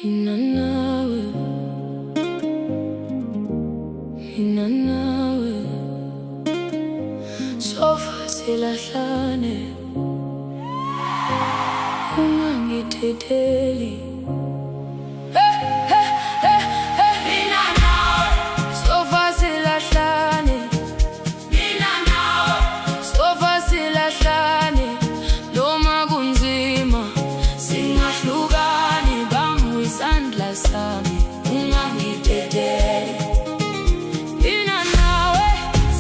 Mina nawe, mina nawe, sofa silahlane, ungangithetheli. Mina nawe, sofa silahlane, mina nawe, sofa silahlane, noma kunzima singahlukani, bamba isandla sami ungangithetheli. Mina nawe,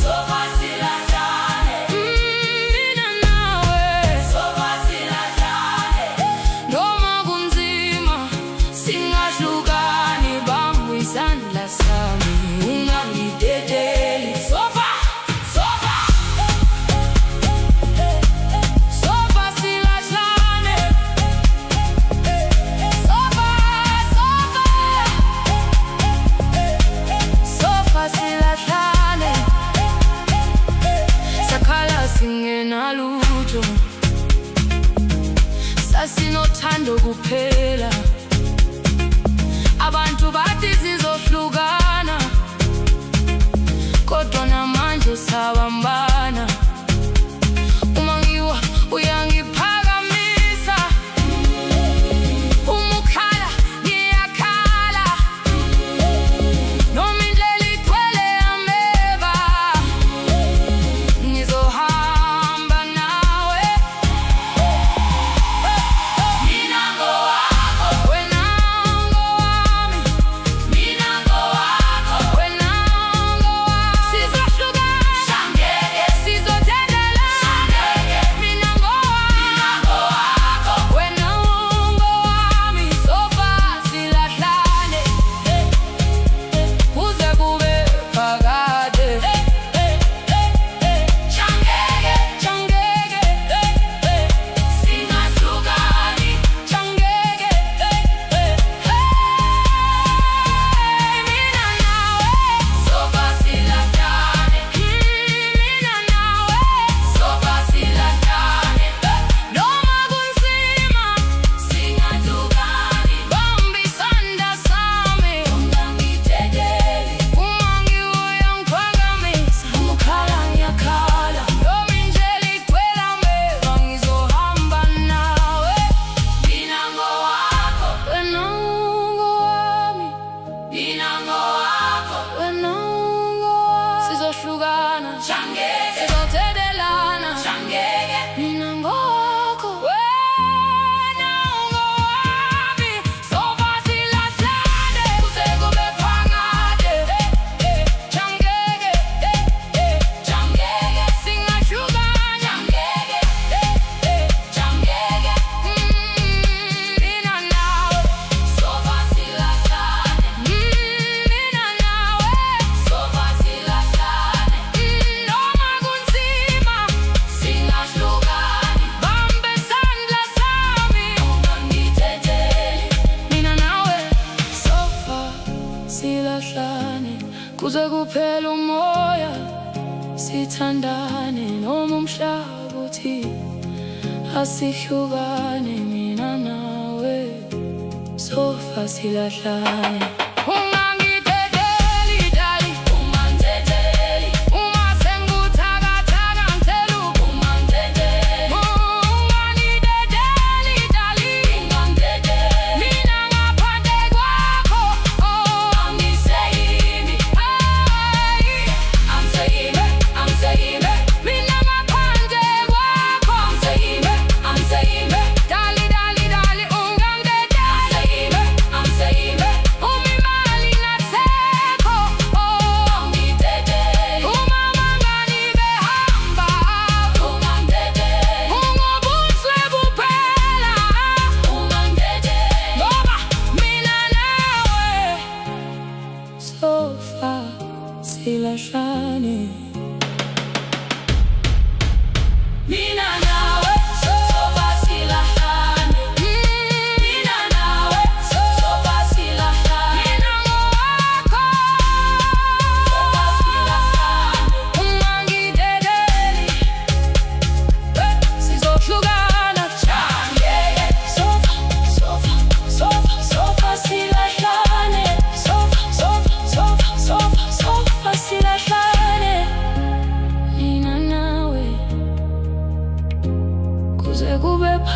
sofa silahlane, mina nawe, sofa silahlane, noma kunzima singahlukani, bamba isandla sami ungangithetheli. Sofa, sofa, sofa silahlane, sofa, sofa, sofa silahlane, sakhala singenalutho, sasinothando kuphela. Abantu bathi sizohlukana, kodwa namanje sabambana. Uma ngiwa uyangiphakamisa, uma ukhala ngiyakhala, noma indlela igcwele ameva, ngizohamba nawe. Mina ngowakho, wena ngowami, mina ngowakho, wena ngowami. Sizohlukana, ngeke sizotendelana, mina ngowakho, wena ngowami. Sofa silahlane, kuze kube phakade. Changeke, changeke, singahlukani, changeke. Mina nawe, sofa silahlane, mina nawe, sofa silahlane, noma kunzima singahlukani, bamba isandla sami ungangithetheli. Uma ngibuya ngiphakamisa, ukhala ngiyakhala, noma indlela igcwele ameva, ngizohamba nawe. Mina ngowakho, wena ungowami, mina ngowakho, wena ungowami. Sizohlukana, changeke, sizotendelana, changeke, mina ngowakho, wena ungowami. Sofa silahlane, kuze kube phakade. Changeke, changeke, singahlukana, changeke, changeke. Mina nawe, sofa silahlane, mina nawe, sofa silahlane, noma kunzima singahlukani, bamba isandla sami ungangithetheli. Mina nawe, sofa silahlane, kuze kuphele umoya, sithandane noma umhlaba uthi asihlukane. Mina nawe, sofa silahlane, ungangithetheli, dali, ungangithetheli. Uma senguthakathaka ngicela ungangithetheli, ungangithetheli, dali, ungangithetheli. Mina ngaphandle kwakho, angiseyimi, angiseyimi, angiseyimi. Mina ngaphandle kwakho, angiseyimi, angiseyimi. Dali, dali, dali, ungangithetheli, angiseyimi, angiseyimi. Uma imali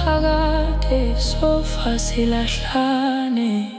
phakade sofa silahlane.